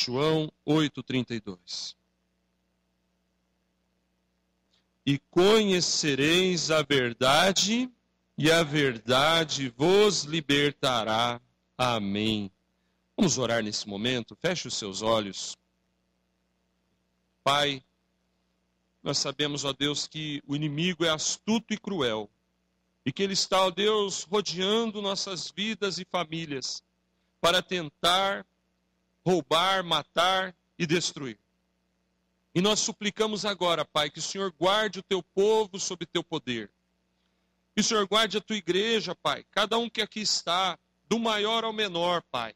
João 8,32. E conhecereis a verdade, e a verdade vos libertará. Amém. Vamos orar nesse momento. Feche os seus olhos. Pai, nós sabemos, ó Deus, que o inimigo é astuto e cruel. E que ele está, ó Deus, rodeando nossas vidas e famílias para tentar roubar, matar e destruir. E nós suplicamos agora, Pai, que o Senhor guarde o teu povo sob teu poder. Que o Senhor guarde a tua igreja, Pai, cada um que aqui está, do maior ao menor, Pai.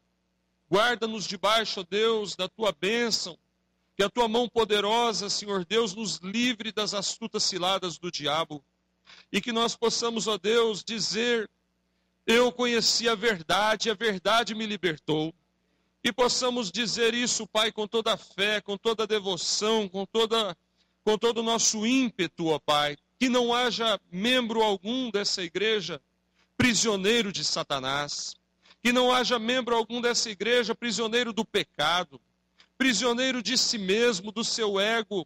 Guarda-nos debaixo, ó Deus, da tua bênção. Que a tua mão poderosa, Senhor Deus, nos livre das astutas ciladas do diabo. E que nós possamos, ó Deus, dizer: eu conheci a verdade me libertou. E possamos dizer isso, Pai, com toda a fé, com toda a devoção, com todo o nosso ímpeto, ó Pai. Que não haja membro algum dessa igreja prisioneiro de Satanás. Que não haja membro algum dessa igreja prisioneiro do pecado. Prisioneiro de si mesmo, do seu ego.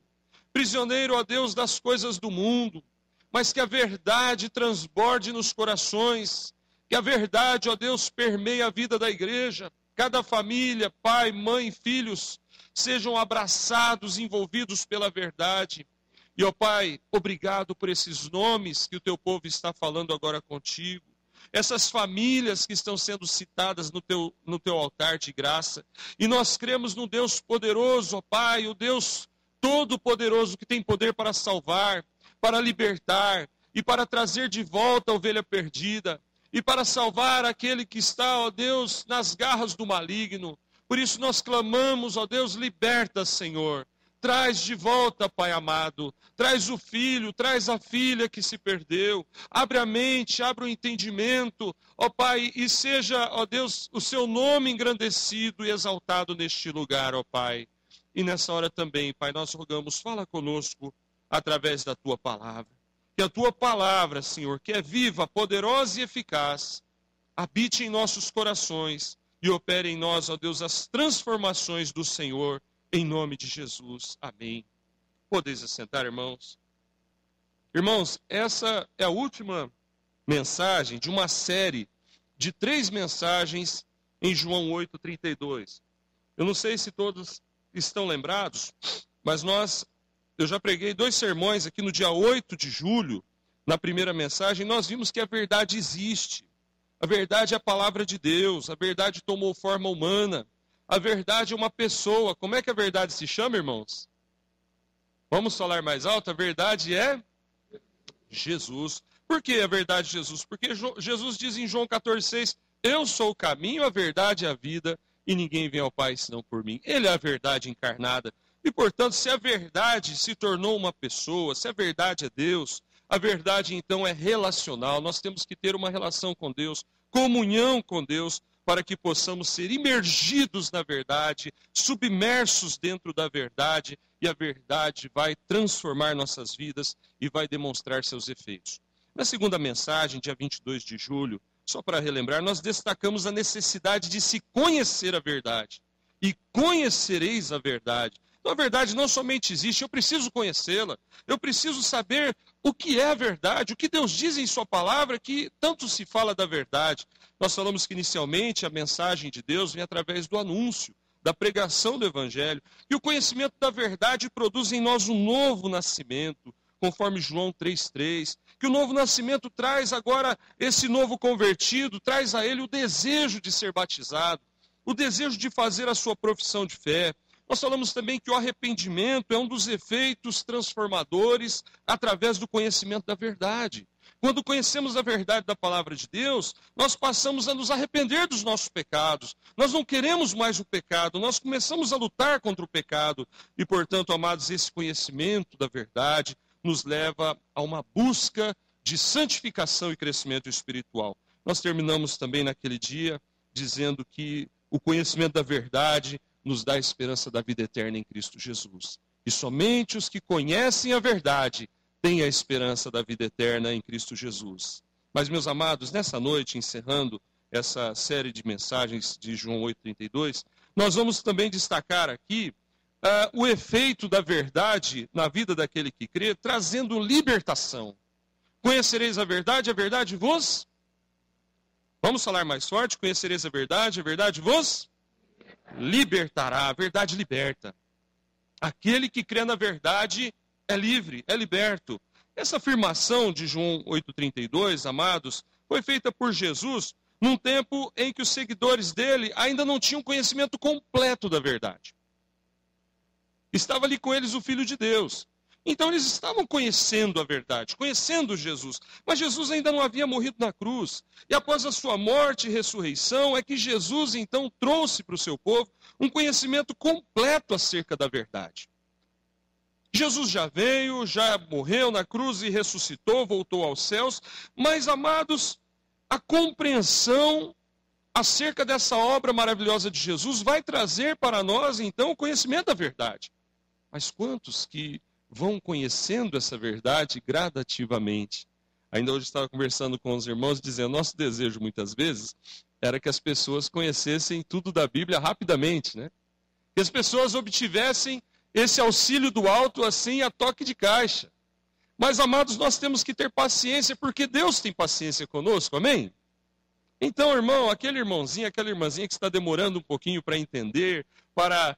Prisioneiro, ó Deus, das coisas do mundo. Mas que a verdade transborde nos corações. Que a verdade, ó Deus, permeie a vida da igreja. Cada família, pai, mãe, filhos, sejam abraçados, envolvidos pela verdade. E, ó Pai, obrigado por esses nomes que o teu povo está falando agora contigo. Essas famílias que estão sendo citadas no teu altar de graça. E nós cremos no Deus poderoso, ó Pai, o Deus todo-poderoso que tem poder para salvar, para libertar e para trazer de volta a ovelha perdida. E para salvar aquele que está, ó Deus, nas garras do maligno. Por isso nós clamamos, ó Deus, liberta, Senhor. Traz de volta, Pai amado. Traz o filho, traz a filha que se perdeu. Abre a mente, abre o entendimento, ó Pai, e seja, ó Deus, o seu nome engrandecido e exaltado neste lugar, ó Pai. E nessa hora também, Pai, nós rogamos, fala conosco através da tua palavra. Que a tua palavra, Senhor, que é viva, poderosa e eficaz, habite em nossos corações e opere em nós, ó Deus, as transformações do Senhor, em nome de Jesus. Amém. Podeis assentar, irmãos. Irmãos, essa é a última mensagem de uma série de 3 mensagens em João 8,32. Eu não sei se todos estão lembrados, mas eu já preguei 2 sermões aqui no dia 8 de julho, na primeira mensagem. Nós vimos que a verdade existe. A verdade é a palavra de Deus. A verdade tomou forma humana. A verdade é uma pessoa. Como é que a verdade se chama, irmãos? Vamos falar mais alto? A verdade é Jesus. Por que a verdade é Jesus? Porque Jesus diz em João 14,6: eu sou o caminho, a verdade e a vida, e ninguém vem ao Pai senão por mim. Ele é a verdade encarnada. E, portanto, se a verdade se tornou uma pessoa, se a verdade é Deus, a verdade, então, é relacional. Nós temos que ter uma relação com Deus, comunhão com Deus, para que possamos ser imergidos na verdade, submersos dentro da verdade, e a verdade vai transformar nossas vidas e vai demonstrar seus efeitos. Na segunda mensagem, dia 22 de julho, só para relembrar, nós destacamos a necessidade de se conhecer a verdade. E conhecereis a verdade. Então, a verdade não somente existe, eu preciso conhecê-la. Eu preciso saber o que é a verdade, o que Deus diz em sua palavra, que tanto se fala da verdade. Nós falamos que inicialmente a mensagem de Deus vem através do anúncio, da pregação do Evangelho. E o conhecimento da verdade produz em nós um novo nascimento, conforme João 3,3. Que o novo nascimento traz agora esse novo convertido, traz a ele o desejo de ser batizado, o desejo de fazer a sua profissão de fé. Nós falamos também que o arrependimento é um dos efeitos transformadores através do conhecimento da verdade. Quando conhecemos a verdade da palavra de Deus, nós passamos a nos arrepender dos nossos pecados. Nós não queremos mais o pecado, nós começamos a lutar contra o pecado. E, portanto, amados, esse conhecimento da verdade nos leva a uma busca de santificação e crescimento espiritual. Nós terminamos também naquele dia dizendo que o conhecimento da verdade nos dá a esperança da vida eterna em Cristo Jesus. E somente os que conhecem a verdade têm a esperança da vida eterna em Cristo Jesus. Mas, meus amados, nessa noite, encerrando essa série de mensagens de João 8,32, nós vamos também destacar aqui o efeito da verdade na vida daquele que crê, trazendo libertação. Conhecereis a verdade vos... Vamos falar mais forte, conhecereis a verdade vos libertará. A verdade liberta. Aquele que crê na verdade é livre, é liberto. Essa afirmação de João 8,32, amados, foi feita por Jesus num tempo em que os seguidores dele ainda não tinham conhecimento completo da verdade. Estava ali com eles o Filho de Deus. Então eles estavam conhecendo a verdade, conhecendo Jesus. Mas Jesus ainda não havia morrido na cruz. E após a sua morte e ressurreição, é que Jesus então trouxe para o seu povo um conhecimento completo acerca da verdade. Jesus já veio, já morreu na cruz e ressuscitou, voltou aos céus. Mas, amados, a compreensão acerca dessa obra maravilhosa de Jesus vai trazer para nós, então, o conhecimento da verdade. Mas quantos que vão conhecendo essa verdade gradativamente? Ainda hoje estava conversando com os irmãos, dizendo, nosso desejo muitas vezes era que as pessoas conhecessem tudo da Bíblia rapidamente, né? Que as pessoas obtivessem esse auxílio do alto assim a toque de caixa. Mas, amados, nós temos que ter paciência, porque Deus tem paciência conosco, amém? Então, irmão, aquele irmãozinho, aquela irmãzinha que está demorando um pouquinho para entender, para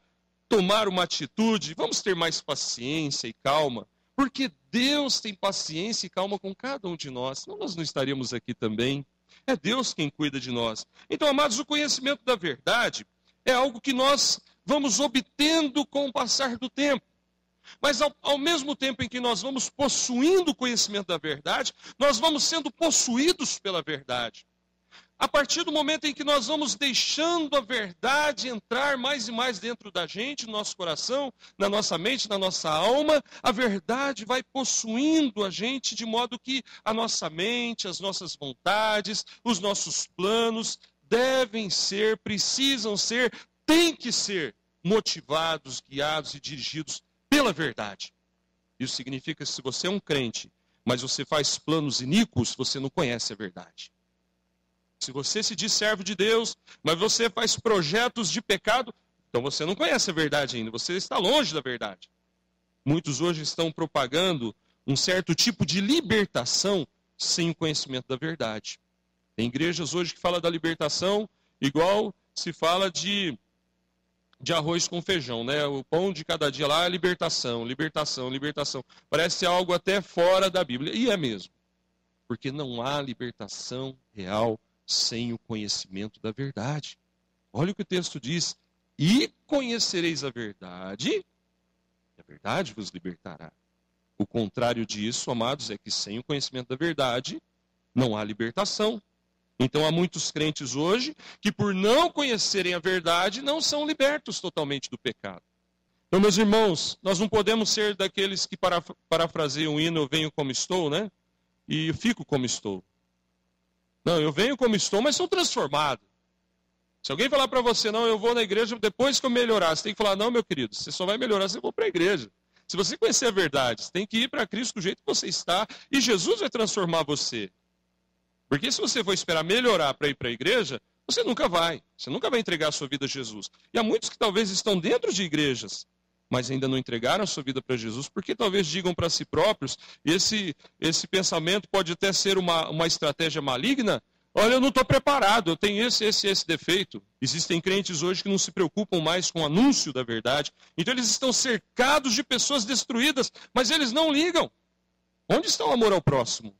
tomar uma atitude, vamos ter mais paciência e calma, porque Deus tem paciência e calma com cada um de nós, senão nós não estaríamos aqui também. É Deus quem cuida de nós. Então, amados, o conhecimento da verdade é algo que nós vamos obtendo com o passar do tempo. Mas ao mesmo tempo em que nós vamos possuindo o conhecimento da verdade, nós vamos sendo possuídos pela verdade. A partir do momento em que nós vamos deixando a verdade entrar mais e mais dentro da gente, no nosso coração, na nossa mente, na nossa alma, a verdade vai possuindo a gente de modo que a nossa mente, as nossas vontades, os nossos planos devem ser, precisam ser, têm que ser motivados, guiados e dirigidos pela verdade. Isso significa que se você é um crente, mas você faz planos iníquos, você não conhece a verdade. Se você se diz servo de Deus, mas você faz projetos de pecado, então você não conhece a verdade ainda, você está longe da verdade. Muitos hoje estão propagando um certo tipo de libertação sem o conhecimento da verdade. Tem igrejas hoje que falam da libertação igual se fala de arroz com feijão, né? O pão de cada dia lá é libertação, libertação, libertação. Parece algo até fora da Bíblia, e é mesmo. Porque não há libertação real sem o conhecimento da verdade. Olha o que o texto diz: e conhecereis a verdade, e a verdade vos libertará. O contrário disso, amados, é que sem o conhecimento da verdade, não há libertação. Então há muitos crentes hoje que por não conhecerem a verdade, não são libertos totalmente do pecado. Então, meus irmãos, nós não podemos ser daqueles que parafraseiam o hino, eu venho como estou, né? E fico como estou. Não, eu venho como estou, mas sou transformado. Se alguém falar para você, não, eu vou na igreja depois que eu melhorar, você tem que falar, não, meu querido, você só vai melhorar se eu for para a igreja. Se você conhecer a verdade, você tem que ir para Cristo do jeito que você está, e Jesus vai transformar você. Porque se você for esperar melhorar para ir para a igreja, você nunca vai entregar a sua vida a Jesus. E há muitos que talvez estão dentro de igrejas, mas ainda não entregaram a sua vida para Jesus, porque talvez digam para si próprios, esse pensamento pode até ser uma estratégia maligna, olha, eu não estou preparado, eu tenho esse defeito. Existem crentes hoje que não se preocupam mais com o anúncio da verdade, então eles estão cercados de pessoas destruídas, mas eles não ligam. Onde está o amor ao próximo?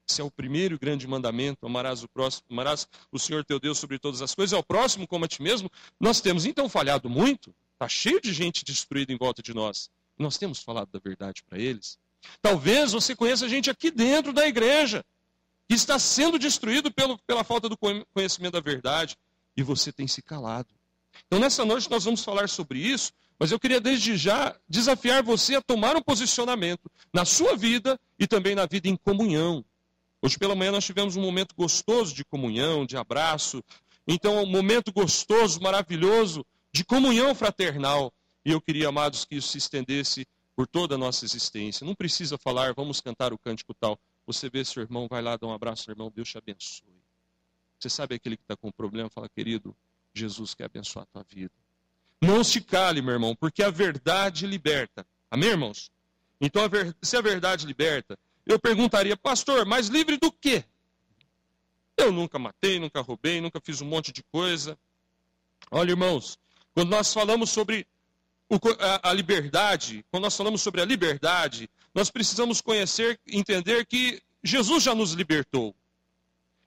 Esse é o primeiro grande mandamento, amarás o próximo, amarás o Senhor teu Deus sobre todas as coisas, ao próximo como a ti mesmo. Nós temos então falhado muito. Está cheio de gente destruída em volta de nós. Nós temos falado da verdade para eles. Talvez você conheça gente aqui dentro da igreja que está sendo destruído pela falta do conhecimento da verdade e você tem se calado. Então nessa noite nós vamos falar sobre isso, mas eu queria desde já desafiar você a tomar um posicionamento na sua vida e também na vida em comunhão. Hoje pela manhã nós tivemos um momento gostoso de comunhão, de abraço. Então um momento gostoso, maravilhoso, de comunhão fraternal. E eu queria, amados, que isso se estendesse por toda a nossa existência. Não precisa falar, vamos cantar o cântico tal. Você vê seu irmão, vai lá, dá um abraço, irmão, Deus te abençoe. Você sabe aquele que está com problema, fala, querido, Jesus quer abençoar a tua vida. Não se cale, meu irmão, porque a verdade liberta. Amém, irmãos? Então, se a verdade liberta, eu perguntaria, pastor, mas livre do quê? Eu nunca matei, nunca roubei, nunca fiz um monte de coisa. Olha, irmãos, quando nós falamos sobre a liberdade, quando nós falamos sobre a liberdade, nós precisamos conhecer, entender que Jesus já nos libertou.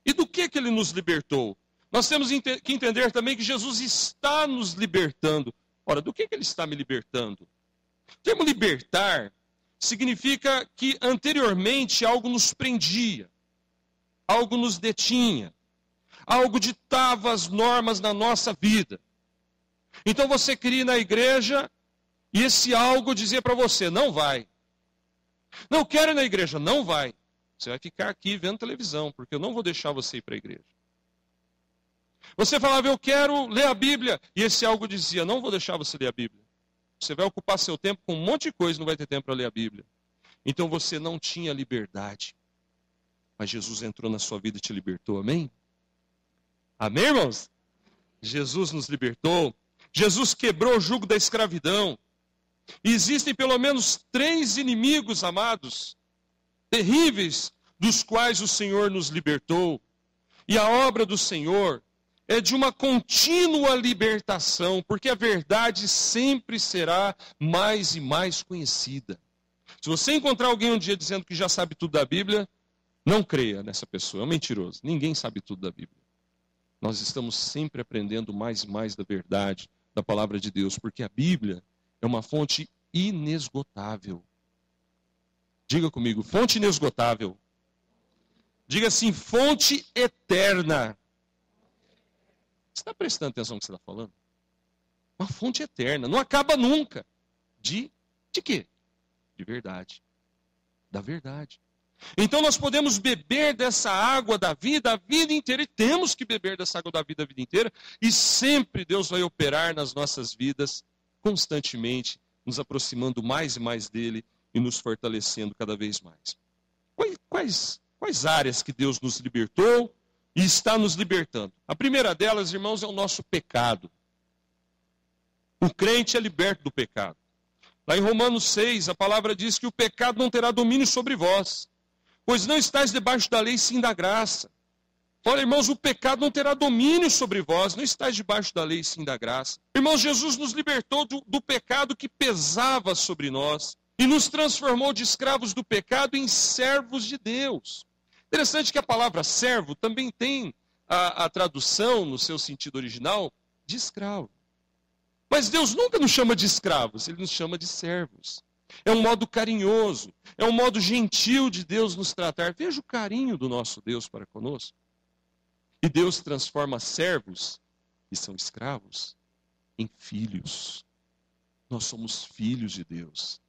E do que ele nos libertou? Nós temos que entender também que Jesus está nos libertando. Ora, do que ele está me libertando? O termo libertar significa que anteriormente algo nos prendia, algo nos detinha, algo ditava as normas na nossa vida. Então você queria ir na igreja e esse algo dizia para você, não vai. Não quero ir na igreja, não vai. Você vai ficar aqui vendo televisão, porque eu não vou deixar você ir para a igreja. Você falava, eu quero ler a Bíblia. E esse algo dizia, não vou deixar você ler a Bíblia. Você vai ocupar seu tempo com um monte de coisa e não vai ter tempo para ler a Bíblia. Então você não tinha liberdade. Mas Jesus entrou na sua vida e te libertou, amém? Amém, irmãos? Jesus nos libertou. Jesus quebrou o jugo da escravidão. E existem pelo menos 3 inimigos, amados, terríveis, dos quais o Senhor nos libertou. E a obra do Senhor é de uma contínua libertação, porque a verdade sempre será mais e mais conhecida. Se você encontrar alguém um dia dizendo que já sabe tudo da Bíblia, não creia nessa pessoa, é um mentiroso. Ninguém sabe tudo da Bíblia. Nós estamos sempre aprendendo mais e mais da verdade, da palavra de Deus, porque a Bíblia é uma fonte inesgotável. Diga comigo, fonte inesgotável. Diga assim, fonte eterna. Você está prestando atenção no que você está falando? Uma fonte eterna, não acaba nunca. De quê? De verdade. Da verdade. Então nós podemos beber dessa água da vida a vida inteira, e temos que beber dessa água da vida a vida inteira, e sempre Deus vai operar nas nossas vidas, constantemente, nos aproximando mais e mais dele, e nos fortalecendo cada vez mais. Quais áreas que Deus nos libertou e está nos libertando? A primeira delas, irmãos, é o nosso pecado. O crente é liberto do pecado. Lá em Romanos 6, a palavra diz que o pecado não terá domínio sobre vós, pois não estáis debaixo da lei, sim da graça. Olha, irmãos, o pecado não terá domínio sobre vós, não estáis debaixo da lei, sim da graça. Irmãos, Jesus nos libertou do pecado que pesava sobre nós e nos transformou de escravos do pecado em servos de Deus. Interessante que a palavra servo também tem a tradução, no seu sentido original, de escravo. Mas Deus nunca nos chama de escravos, Ele nos chama de servos. É um modo carinhoso, é um modo gentil de Deus nos tratar. Veja o carinho do nosso Deus para conosco. E Deus transforma servos, que são escravos, em filhos. Nós somos filhos de Deus.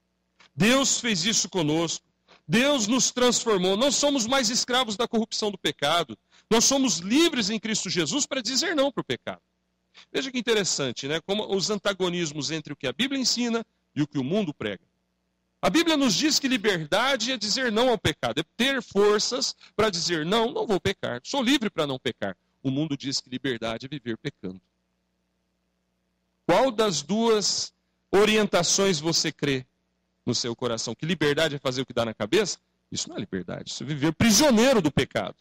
Deus fez isso conosco. Deus nos transformou. Não somos mais escravos da corrupção do pecado. Nós somos livres em Cristo Jesus para dizer não para o pecado. Veja que interessante, né? Como os antagonismos entre o que a Bíblia ensina e o que o mundo prega. A Bíblia nos diz que liberdade é dizer não ao pecado, é ter forças para dizer não, não vou pecar, sou livre para não pecar. O mundo diz que liberdade é viver pecando. Qual das duas orientações você crê no seu coração? Que liberdade é fazer o que dá na cabeça? Isso não é liberdade, isso é viver prisioneiro do pecado.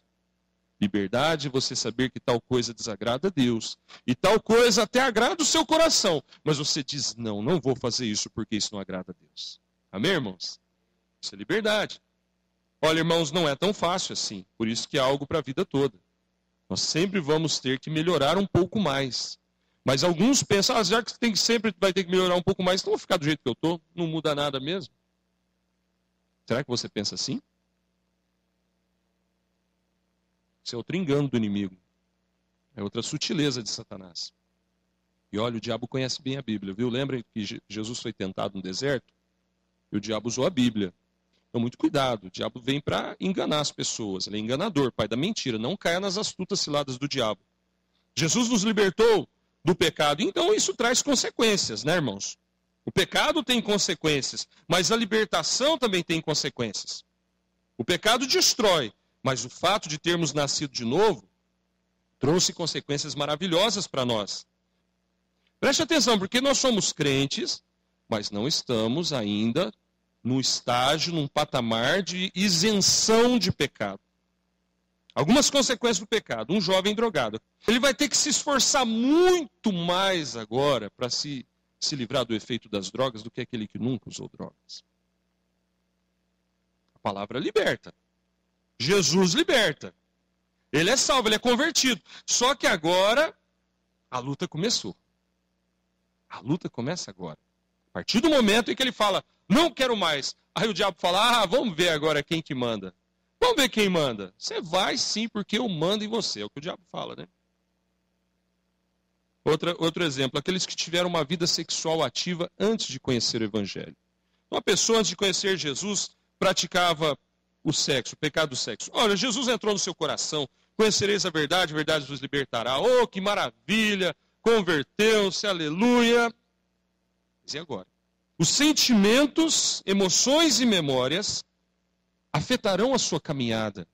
Liberdade é você saber que tal coisa desagrada a Deus. E tal coisa até agrada o seu coração. Mas você diz, não, não vou fazer isso porque isso não agrada a Deus. Amém, irmãos? Isso é liberdade. Olha, irmãos, não é tão fácil assim. Por isso que é algo para a vida toda. Nós sempre vamos ter que melhorar um pouco mais. Mas alguns pensam, já que sempre vai ter que melhorar um pouco mais, então vou ficar do jeito que eu estou, não muda nada mesmo. Será que você pensa assim? Isso é outro engano do inimigo. É outra sutileza de Satanás. E olha, o diabo conhece bem a Bíblia, viu? Lembrem que Jesus foi tentado no deserto? E o diabo usou a Bíblia. Então, muito cuidado. O diabo vem para enganar as pessoas. Ele é enganador, pai da mentira. Não caia nas astutas ciladas do diabo. Jesus nos libertou do pecado. Então, isso traz consequências, né, irmãos? O pecado tem consequências, mas a libertação também tem consequências. O pecado destrói, mas o fato de termos nascido de novo trouxe consequências maravilhosas para nós. Preste atenção, porque nós somos crentes, mas não estamos ainda num estágio, num patamar de isenção de pecado. Algumas consequências do pecado. Um jovem drogado, ele vai ter que se esforçar muito mais agora para se livrar do efeito das drogas do que aquele que nunca usou drogas. A palavra liberta. Jesus liberta. Ele é salvo, ele é convertido. Só que agora a luta começou. A luta começa agora. A partir do momento em que ele fala, não quero mais. Aí o diabo fala, vamos ver agora quem que manda. Vamos ver quem manda. Você vai sim, porque eu mando em você. É o que o diabo fala, né? Outro exemplo, aqueles que tiveram uma vida sexual ativa antes de conhecer o Evangelho. Uma pessoa antes de conhecer Jesus praticava o sexo, o pecado do sexo. Olha, Jesus entrou no seu coração, conhecereis a verdade vos libertará. Oh, que maravilha, converteu-se, aleluia. Mas e agora? Os sentimentos, emoções e memórias afetarão a sua caminhada.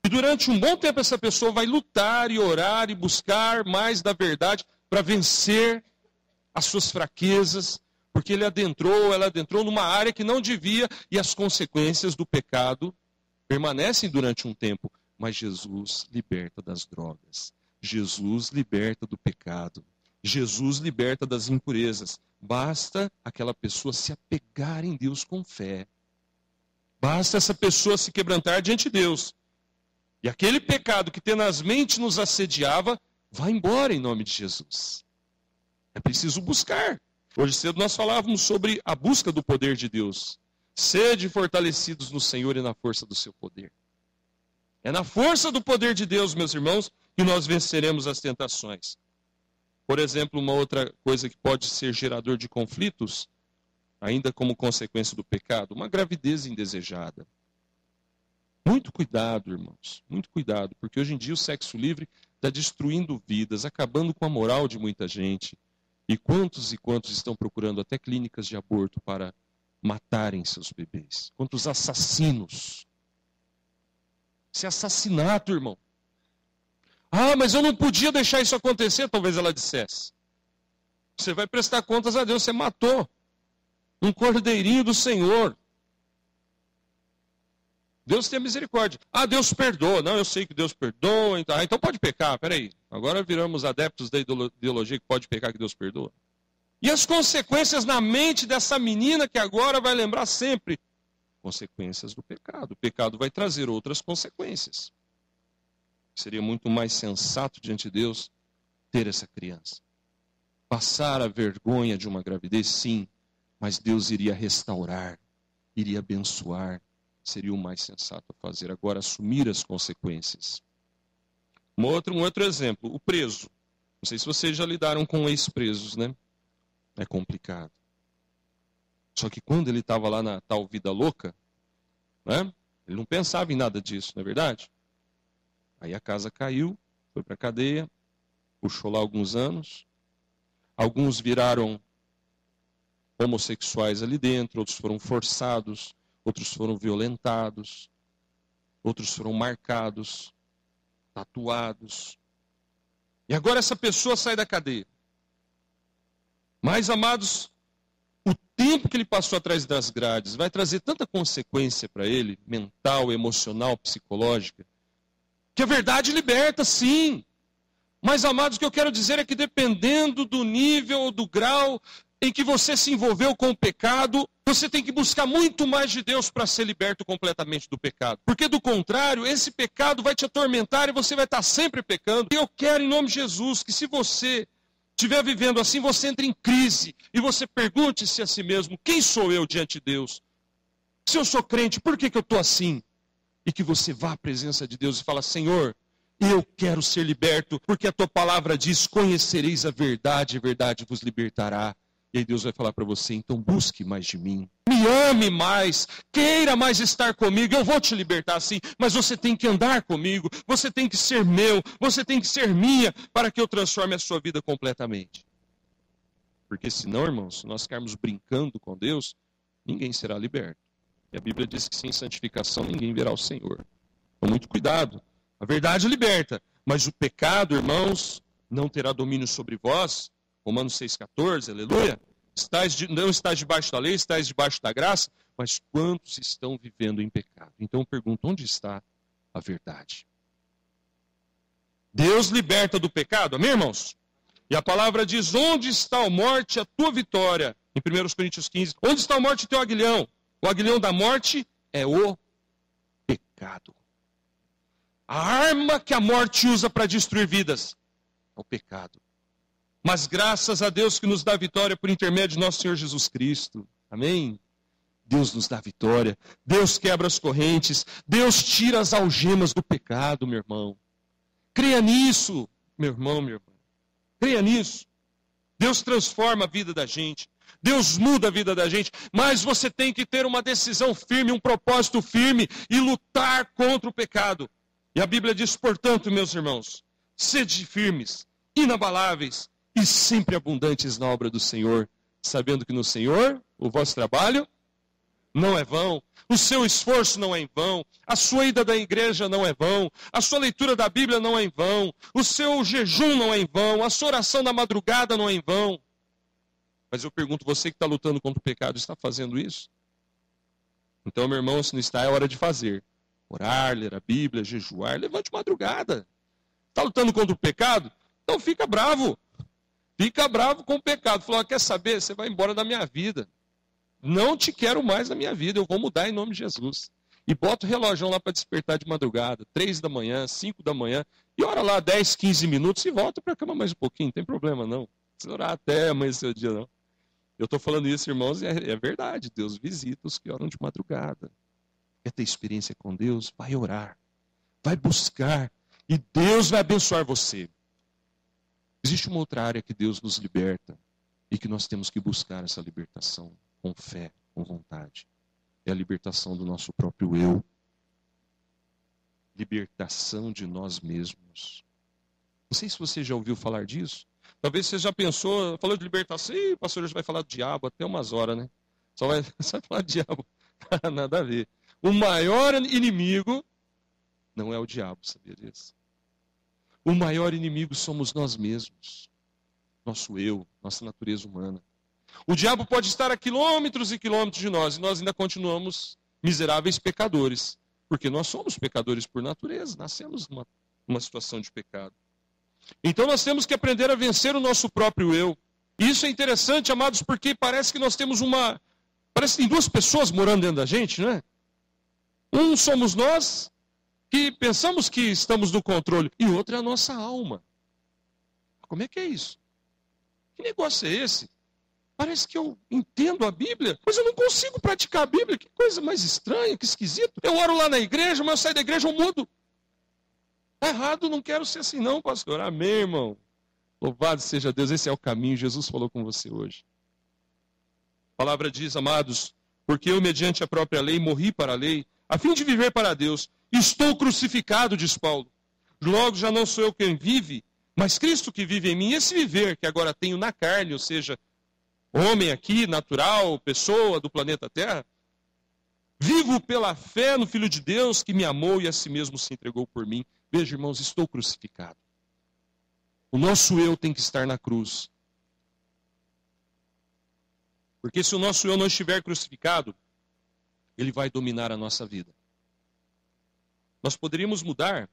E durante um bom tempo essa pessoa vai lutar e orar e buscar mais da verdade para vencer as suas fraquezas, porque ela adentrou numa área que não devia, e as consequências do pecado permanecem durante um tempo. Mas Jesus liberta das drogas. Jesus liberta do pecado. Jesus liberta das impurezas. Basta aquela pessoa se apegar em Deus com fé. Basta essa pessoa se quebrantar diante de Deus. E aquele pecado que tenazmente nos assediava, vai embora em nome de Jesus. É preciso buscar. Hoje cedo nós falávamos sobre a busca do poder de Deus. Sede fortalecidos no Senhor e na força do seu poder. É na força do poder de Deus, meus irmãos, que nós venceremos as tentações. Por exemplo, uma outra coisa que pode ser gerador de conflitos, ainda como consequência do pecado, uma gravidez indesejada. Muito cuidado, irmãos, muito cuidado, porque hoje em dia o sexo livre está destruindo vidas, acabando com a moral de muita gente. E quantos estão procurando até clínicas de aborto para matarem seus bebês? Quantos assassinos? Isso é assassinato, irmão. Mas eu não podia deixar isso acontecer, talvez ela dissesse. Você vai prestar contas a Deus, você matou um cordeirinho do Senhor. Deus tem misericórdia. Deus perdoa. Não, eu sei que Deus perdoa. Então pode pecar, peraí. Agora viramos adeptos da ideologia que pode pecar que Deus perdoa. E as consequências na mente dessa menina que agora vai lembrar sempre. Consequências do pecado. O pecado vai trazer outras consequências. Seria muito mais sensato diante de Deus ter essa criança. Passar a vergonha de uma gravidez, sim. Mas Deus iria restaurar, iria abençoar. Seria o mais sensato a fazer. Agora, assumir as consequências. Um outro exemplo, o preso. Não sei se vocês já lidaram com ex-presos, né? É complicado. Só que quando ele estava lá na tal vida louca, né? Ele não pensava em nada disso, não é verdade? Aí a casa caiu, foi para a cadeia, puxou lá alguns anos. Alguns viraram homossexuais ali dentro, outros foram forçados, outros foram violentados, outros foram marcados, tatuados. E agora essa pessoa sai da cadeia. Mas, amados, o tempo que ele passou atrás das grades vai trazer tanta consequência para ele, mental, emocional, psicológica, que a verdade liberta, sim. Mas, amados, o que eu quero dizer é que dependendo do nível ou do grau em que você se envolveu com o pecado, você tem que buscar muito mais de Deus para ser liberto completamente do pecado. Porque do contrário, esse pecado vai te atormentar e você vai estar sempre pecando. E eu quero, em nome de Jesus, que se você estiver vivendo assim, você entre em crise e você pergunte-se a si mesmo, quem sou eu diante de Deus? Se eu sou crente, por que eu estou assim? E que você vá à presença de Deus e fala, Senhor, eu quero ser liberto, porque a tua palavra diz, conhecereis a verdade vos libertará. E aí Deus vai falar para você, então busque mais de mim. Me ame mais, queira mais estar comigo, eu vou te libertar sim, mas você tem que andar comigo, você tem que ser meu, você tem que ser minha, para que eu transforme a sua vida completamente. Porque senão, irmãos, se nós ficarmos brincando com Deus, ninguém será liberto. E a Bíblia diz que sem santificação ninguém verá o Senhor. Então muito cuidado, a verdade liberta, mas o pecado, irmãos, não terá domínio sobre vós, Romanos 6,14, aleluia. Não estás debaixo da lei, estás debaixo da graça, mas quantos estão vivendo em pecado? Então eu pergunto, onde está a verdade? Deus liberta do pecado, amém, irmãos? E a palavra diz, onde está a morte, a tua vitória? Em 1 Coríntios 15, onde está a morte, o teu aguilhão? O aguilhão da morte é o pecado. A arma que a morte usa para destruir vidas é o pecado. Mas graças a Deus que nos dá vitória por intermédio de nosso Senhor Jesus Cristo. Amém? Deus nos dá vitória. Deus quebra as correntes. Deus tira as algemas do pecado, meu irmão. Creia nisso, meu irmão, minha irmã. Creia nisso. Deus transforma a vida da gente. Deus muda a vida da gente. Mas você tem que ter uma decisão firme, um propósito firme e lutar contra o pecado. E a Bíblia diz, portanto, meus irmãos, sede firmes, inabaláveis e sempre abundantes na obra do Senhor, sabendo que no Senhor o vosso trabalho não é vão, o seu esforço não é em vão, a sua ida da igreja não é vão, a sua leitura da Bíblia não é em vão, o seu jejum não é em vão, a sua oração da madrugada não é em vão. Mas eu pergunto, você que está lutando contra o pecado, está fazendo isso? Então, meu irmão, se não está, é hora de fazer. Orar, ler a Bíblia, jejuar, levante madrugada. Está lutando contra o pecado? Então fica bravo. Fica bravo com o pecado. Falou, quer saber? Você vai embora da minha vida. Não te quero mais na minha vida. Eu vou mudar em nome de Jesus. E bota o relógio lá para despertar de madrugada. 3 da manhã, 5 da manhã. E ora lá 10, 15 minutos e volta para a cama mais um pouquinho. Não tem problema não. Não precisa orar até amanhecer o dia não. Eu estou falando isso, irmãos, e é verdade. Deus visita os que oram de madrugada. Quer ter experiência com Deus? Vai orar. Vai buscar. E Deus vai abençoar você. Existe uma outra área que Deus nos liberta e que nós temos que buscar essa libertação com fé, com vontade. É a libertação do nosso próprio eu. Libertação de nós mesmos. Não sei se você já ouviu falar disso. Talvez você já pensou, falou de libertação, o pastor já vai falar do diabo até umas horas, né? Só vai falar de diabo. Nada a ver. O maior inimigo não é o diabo, sabia disso? O maior inimigo somos nós mesmos. Nosso eu, nossa natureza humana. O diabo pode estar a quilômetros e quilômetros de nós e nós ainda continuamos miseráveis pecadores. Porque nós somos pecadores por natureza, nascemos numa situação de pecado. Então nós temos que aprender a vencer o nosso próprio eu. E isso é interessante, amados, porque parece que nós temos parece que tem duas pessoas morando dentro da gente, não é? Um somos nós, que pensamos que estamos no controle, e outro é a nossa alma. Como é que é isso? Que negócio é esse? Parece que eu entendo a Bíblia, mas eu não consigo praticar a Bíblia. Que coisa mais estranha, que esquisito. Eu oro lá na igreja, mas eu saio da igreja, eu mudo. Está errado, não quero ser assim não, pastor. Amém, irmão. Louvado seja Deus, esse é o caminho. Jesus falou com você hoje. A palavra diz, amados, porque eu, mediante a própria lei, morri para a lei, a fim de viver para Deus. Estou crucificado, diz Paulo. Logo já não sou eu quem vive, mas Cristo que vive em mim. Esse viver que agora tenho na carne, ou seja, homem aqui, natural, pessoa do planeta Terra, vivo pela fé no Filho de Deus que me amou e a si mesmo se entregou por mim. Veja, irmãos, estou crucificado. O nosso eu tem que estar na cruz. Porque se o nosso eu não estiver crucificado, ele vai dominar a nossa vida. Nós poderíamos mudar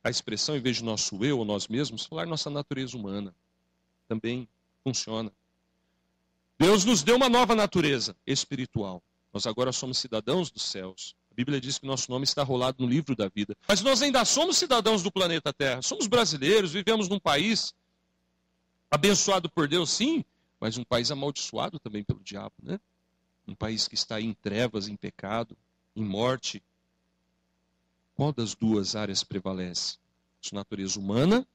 a expressão, em vez de nosso eu ou nós mesmos, falar nossa natureza humana. Também funciona. Deus nos deu uma nova natureza espiritual. Nós agora somos cidadãos dos céus. A Bíblia diz que nosso nome está rolado no livro da vida. Mas nós ainda somos cidadãos do planeta Terra. Somos brasileiros, vivemos num país abençoado por Deus, sim, mas um país amaldiçoado também pelo diabo, né? Um país que está em trevas, em pecado, em morte. Qual das duas áreas prevalece? A natureza humana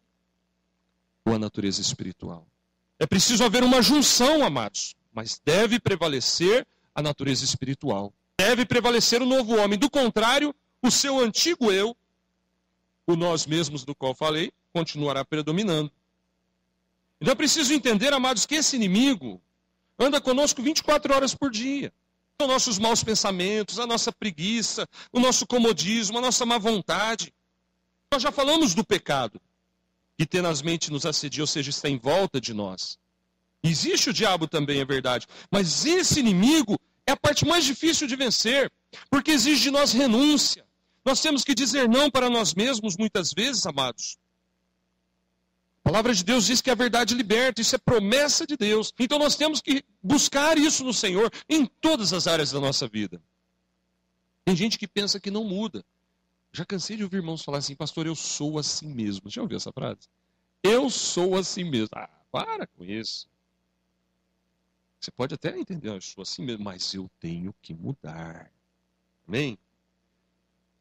ou a natureza espiritual? É preciso haver uma junção, amados, mas deve prevalecer a natureza espiritual. Deve prevalecer o novo homem. Do contrário, o seu antigo eu, o nós mesmos do qual falei, continuará predominando. Então é preciso entender, amados, que esse inimigo anda conosco 24 horas por dia. Os nossos maus pensamentos, a nossa preguiça, o nosso comodismo, a nossa má vontade. Nós já falamos do pecado, que tenazmente nos assedia, ou seja, está em volta de nós. Existe o diabo também, é verdade. Mas esse inimigo é a parte mais difícil de vencer, porque exige de nós renúncia. Nós temos que dizer não para nós mesmos muitas vezes, amados. A palavra de Deus diz que a verdade liberta, isso é promessa de Deus. Então nós temos que buscar isso no Senhor em todas as áreas da nossa vida. Tem gente que pensa que não muda. Já cansei de ouvir irmãos falar assim, pastor, eu sou assim mesmo. Já ouviu essa frase? Eu sou assim mesmo. Ah, para com isso. Você pode até entender, eu sou assim mesmo, mas eu tenho que mudar. Amém?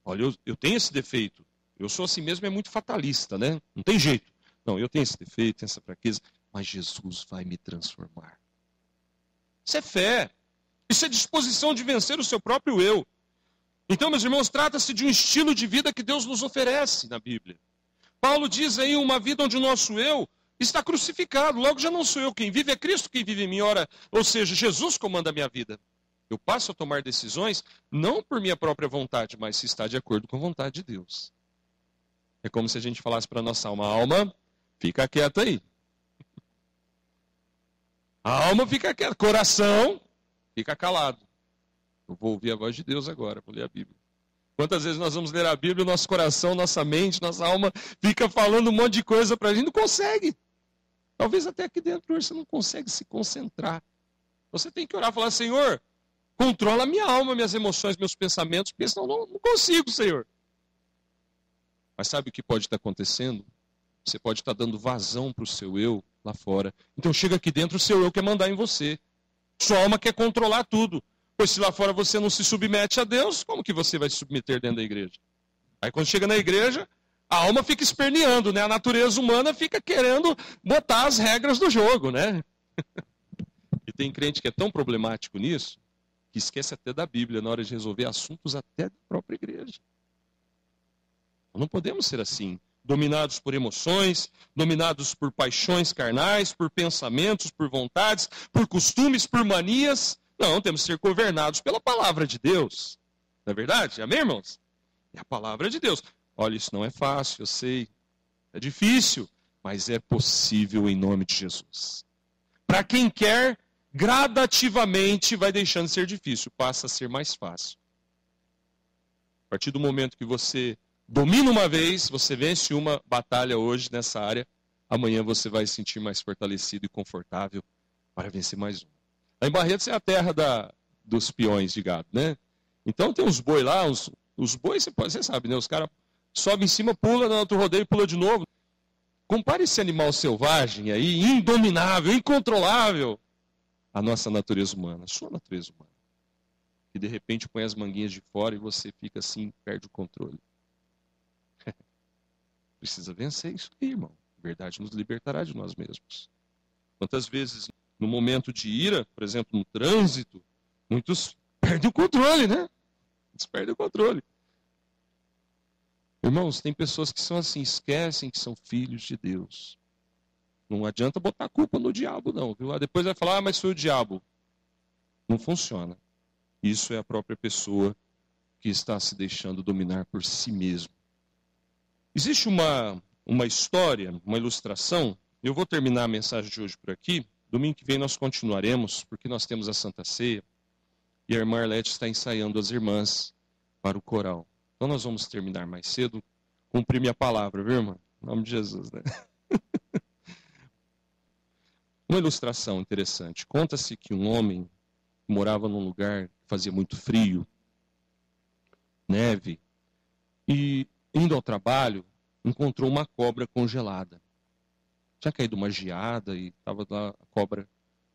Olha, eu tenho esse defeito. Eu sou assim mesmo, é muito fatalista, né? Não tem jeito. Não, eu tenho esse defeito, tenho essa fraqueza, mas Jesus vai me transformar. Isso é fé. Isso é disposição de vencer o seu próprio eu. Então, meus irmãos, trata-se de um estilo de vida que Deus nos oferece na Bíblia. Paulo diz aí uma vida onde o nosso eu está crucificado. Logo já não sou eu quem vive, é Cristo quem vive em mim. Ora, ou seja, Jesus comanda a minha vida. Eu passo a tomar decisões não por minha própria vontade, mas se está de acordo com a vontade de Deus. É como se a gente falasse para a nossa alma, alma, fica quieta aí. A alma fica quieta, coração fica calado. Eu vou ouvir a voz de Deus agora, vou ler a Bíblia. Quantas vezes nós vamos ler a Bíblia, o nosso coração, nossa mente, nossa alma fica falando um monte de coisa para a gente, não consegue. Talvez até aqui dentro hoje você não consegue se concentrar. Você tem que orar e falar, Senhor, controla a minha alma, minhas emoções, meus pensamentos, porque senão não consigo, Senhor. Mas sabe o que pode estar acontecendo? Você pode estar dando vazão para o seu eu lá fora. Então chega aqui dentro, o seu eu quer mandar em você. Sua alma quer controlar tudo. Pois se lá fora você não se submete a Deus, como que você vai se submeter dentro da igreja? Aí quando chega na igreja, a alma fica esperneando, né? A natureza humana fica querendo botar as regras do jogo, né? E tem crente que é tão problemático nisso, que esquece até da Bíblia na hora de resolver assuntos até da própria igreja. Não podemos ser assim, dominados por emoções, dominados por paixões carnais, por pensamentos, por vontades, por costumes, por manias. Não, temos que ser governados pela palavra de Deus. Não é verdade? Amém, irmãos? É a palavra de Deus. Olha, isso não é fácil, eu sei. É difícil, mas é possível em nome de Jesus. Para quem quer, gradativamente vai deixando de ser difícil, passa a ser mais fácil. A partir do momento que você domina uma vez, você vence uma batalha hoje nessa área, amanhã você vai se sentir mais fortalecido e confortável para vencer mais uma. Lá em Barretos é a terra dos peões de gado, né? Então tem uns boi lá, os bois, você sabe, né? Os caras sobem em cima, pula, no outro rodeio, pula de novo. Compare esse animal selvagem aí, indominável, incontrolável, à nossa natureza humana, a sua natureza humana. Que de repente põe as manguinhas de fora e você fica assim, perde o controle. Precisa vencer isso aí, irmão. A verdade nos libertará de nós mesmos. Quantas vezes, no momento de ira, por exemplo, no trânsito, muitos perdem o controle, né? Muitos perdem o controle. Irmãos, tem pessoas que são assim, esquecem que são filhos de Deus. Não adianta botar a culpa no diabo, não, viu? Depois vai falar, mas foi o diabo. Não funciona. Isso é a própria pessoa que está se deixando dominar por si mesmo. Existe uma história, uma ilustração. Eu vou terminar a mensagem de hoje por aqui. Domingo que vem nós continuaremos, porque nós temos a Santa Ceia. E a irmã Arlete está ensaiando as irmãs para o coral. Então nós vamos terminar mais cedo. Cumprir minha palavra, viu, irmã? Em nome de Jesus, né? Uma ilustração interessante. Conta-se que um homem morava num lugar que fazia muito frio, neve, e indo ao trabalho, encontrou uma cobra congelada. Tinha caído uma geada e estava lá a cobra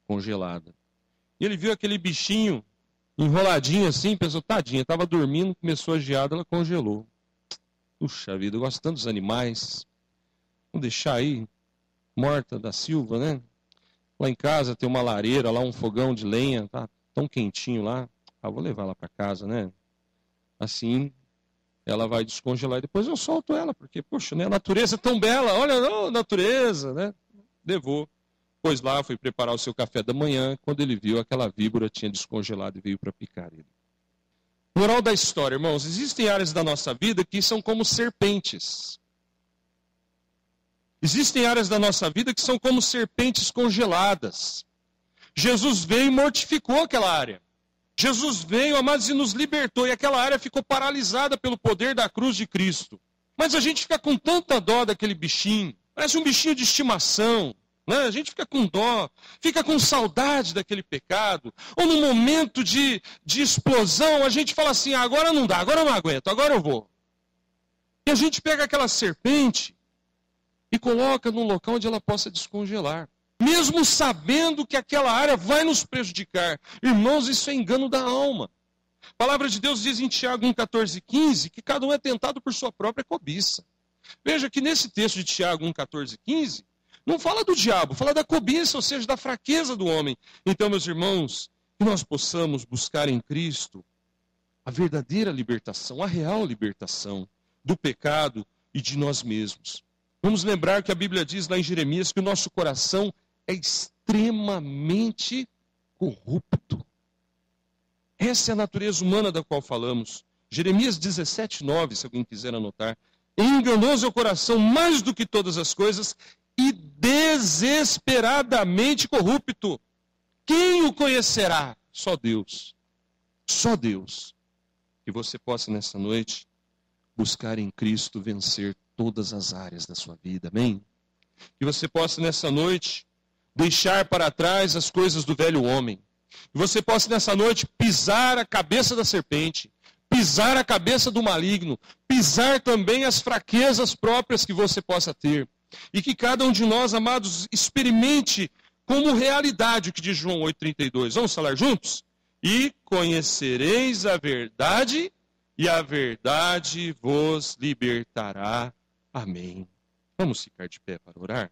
congelada. E ele viu aquele bichinho enroladinho assim, pensou, tadinha, estava dormindo, começou a geada, ela congelou. Puxa vida, eu gosto tanto dos animais. Vamos deixar aí, morta da Silva, né? Lá em casa tem uma lareira, lá um fogão de lenha, tá tão quentinho lá. Ah, vou levar lá para casa, né? Assim, ela vai descongelar e depois eu solto ela, porque, poxa, né, a natureza é tão bela, olha a natureza, né? Levou. Pois lá, foi preparar o seu café da manhã, quando ele viu aquela víbora tinha descongelado e veio para picar ele. Moral da história, irmãos, existem áreas da nossa vida que são como serpentes. Existem áreas da nossa vida que são como serpentes congeladas. Jesus veio e mortificou aquela área. Jesus veio, amados, e nos libertou. E aquela área ficou paralisada pelo poder da cruz de Cristo. Mas a gente fica com tanta dó daquele bichinho. Parece um bichinho de estimação. Né? A gente fica com dó, fica com saudade daquele pecado. Ou num momento de explosão, a gente fala assim, agora não dá, agora eu não aguento, agora eu vou. E a gente pega aquela serpente e coloca num local onde ela possa descongelar. Mesmo sabendo que aquela área vai nos prejudicar. Irmãos, isso é engano da alma. A palavra de Deus diz em Tiago 1,14-15 que cada um é tentado por sua própria cobiça. Veja que nesse texto de Tiago 1,14-15, não fala do diabo, fala da cobiça, ou seja, da fraqueza do homem. Então, meus irmãos, que nós possamos buscar em Cristo a verdadeira libertação, a real libertação do pecado e de nós mesmos. Vamos lembrar que a Bíblia diz lá em Jeremias que o nosso coração é extremamente corrupto. Essa é a natureza humana da qual falamos. Jeremias 17:9, se alguém quiser anotar. Enganoso é o coração mais do que todas as coisas e desesperadamente corrupto. Quem o conhecerá? Só Deus. Só Deus. Que você possa nessa noite buscar em Cristo vencer todas as áreas da sua vida. Amém? Que você possa nessa noite deixar para trás as coisas do velho homem. Que você possa nessa noite pisar a cabeça da serpente, pisar a cabeça do maligno, pisar também as fraquezas próprias que você possa ter. E que cada um de nós, amados, experimente como realidade o que diz João 8,32. Vamos falar juntos? E conhecereis a verdade, e a verdade vos libertará. Amém. Vamos ficar de pé para orar?